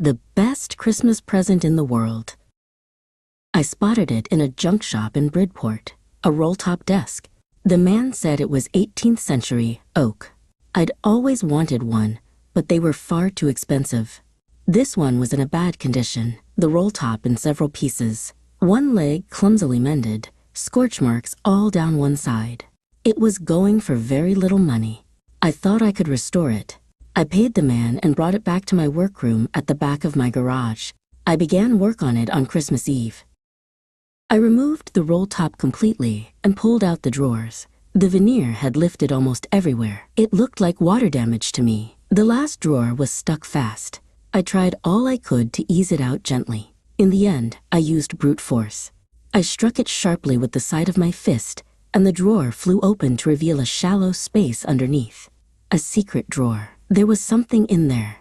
The best Christmas present in the world. I spotted it in a junk shop in Bridport, a roll-top desk. The man said it was 18th century oak. I'd always wanted one, but they were far too expensive. This one was in a bad condition, the roll-top in several pieces. One leg clumsily mended, scorch marks all down one side. It was going for very little money. I thought I could restore it. I paid the man and brought it back to my workroom at the back of my garage. I began work on it on Christmas Eve. I removed the roll top completely and pulled out the drawers. The veneer had lifted almost everywhere. It looked like water damage to me. The last drawer was stuck fast. I tried all I could to ease it out gently. In the end, I used brute force. I struck it sharply with the side of my fist, and the drawer flew open to reveal a shallow space underneath. A secret drawer. There was something in there.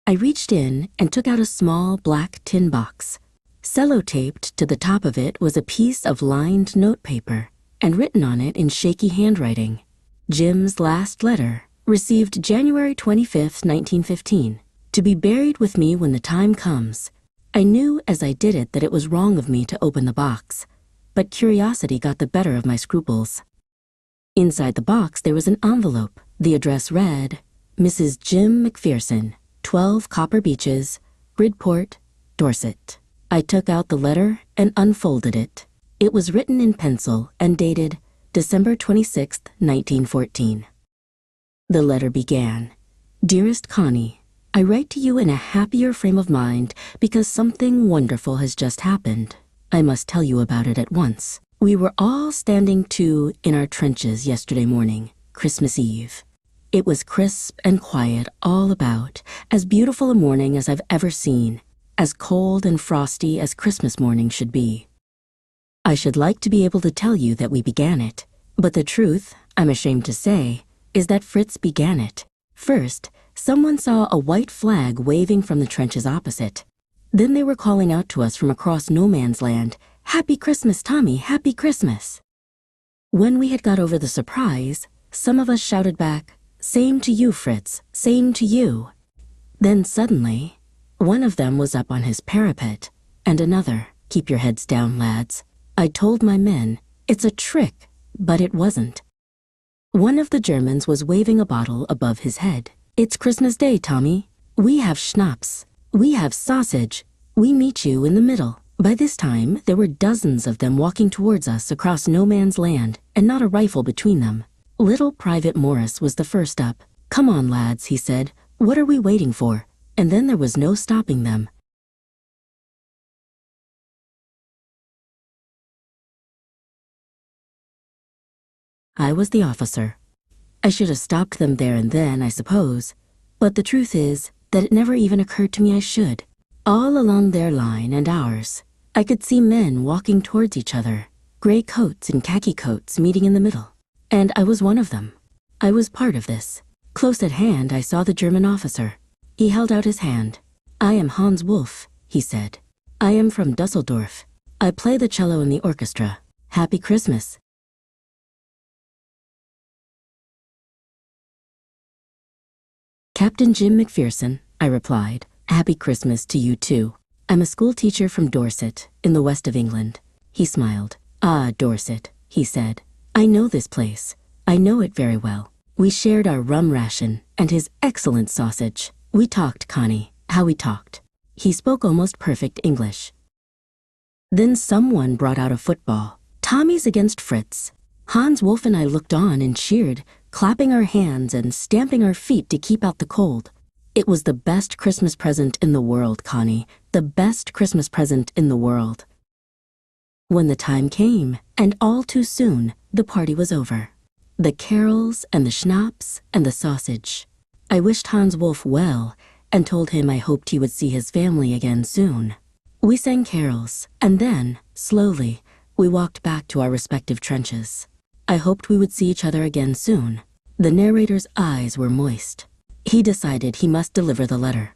I reached in and took out a small black tin box. Sellotaped to the top of it was a piece of lined notepaper, and written on it in shaky handwriting, Jim's last letter, received January 25th, 1915, to be buried with me when the time comes. I knew as I did it that it was wrong of me to open the box, but curiosity got the better of my scruples. Inside the box there was an envelope. The address read, Mrs. Jim McPherson, 12 Copper Beeches, Bridport, Dorset. I took out the letter and unfolded it. It was written in pencil and dated December 26, 1914. The letter began, Dearest Connie, I write to you in a happier frame of mind because something wonderful has just happened. I must tell you about it at once. We were all standing in our trenches yesterday morning, Christmas Eve. It was crisp and quiet all about, as beautiful a morning as I've ever seen, as cold and frosty as Christmas morning should be. I should like to be able to tell you that we began it, but the truth, I'm ashamed to say, is that Fritz began it. First, someone saw a white flag waving from the trenches opposite. Then they were calling out to us from across no man's land, Happy Christmas, Tommy, Happy Christmas. When we had got over the surprise, some of us shouted back, Same to you, Fritz, same to you. Then suddenly, one of them was up on his parapet, and another, Keep your heads down, lads. I told my men, it's a trick, but it wasn't. One of the Germans was waving a bottle above his head. It's Christmas Day, Tommy. We have schnapps. We have sausage. We meet you in the middle. By this time, there were dozens of them walking towards us across no man's land, and not a rifle between them. Little Private Morris was the first up. Come on, lads, he said. What are we waiting for? And then there was no stopping them. I was the officer. I should have stopped them there and then, I suppose. But the truth is that it never even occurred to me I should. All along their line and ours, I could see men walking towards each other, gray coats and khaki coats meeting in the middle. And I was one of them. I was part of this. Close at hand, I saw the German officer. He held out his hand. I am Hans Wolf, he said. I am from Dusseldorf. I play the cello in the orchestra. Happy Christmas. Captain Jim McPherson, I replied. Happy Christmas to you too. I'm a school teacher from Dorset, in the west of England. He smiled. Ah, Dorset, he said. I know this place. I know it very well. We shared our rum ration and his excellent sausage. We talked, Connie, how we talked. He spoke almost perfect English. Then someone brought out a football. Tommy's against Fritz. Hans Wolf and I looked on and cheered, clapping our hands and stamping our feet to keep out the cold. It was the best Christmas present in the world, Connie. The best Christmas present in the world. When the time came, and all too soon, the party was over. The carols and the schnapps and the sausage. I wished Hans Wolf well and told him I hoped he would see his family again soon. We sang carols, and then, slowly, we walked back to our respective trenches. I hoped we would see each other again soon. The narrator's eyes were moist. He decided he must deliver the letter.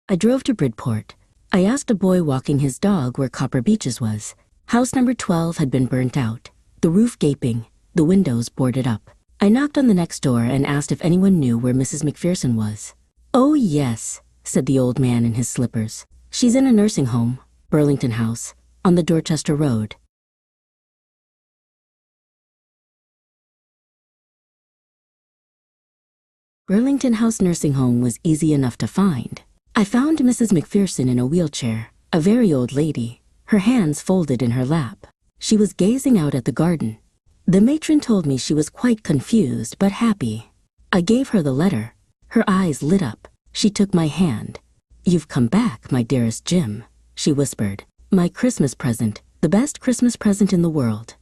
I drove to Bridport. I asked a boy walking his dog where Copper Beeches was. House number 12 had been burnt out, the roof gaping, the windows boarded up. I knocked on the next door and asked if anyone knew where Mrs. McPherson was. "Oh, yes," said the old man in his slippers. "She's in a nursing home, Burlington House, on the Dorchester Road." Burlington House Nursing Home was easy enough to find. I found Mrs. McPherson in a wheelchair, a very old lady, her hands folded in her lap. She was gazing out at the garden. The matron told me she was quite confused but happy. I gave her the letter. Her eyes lit up. She took my hand. "You've come back, my dearest Jim," she whispered. "My Christmas present, the best Christmas present in the world."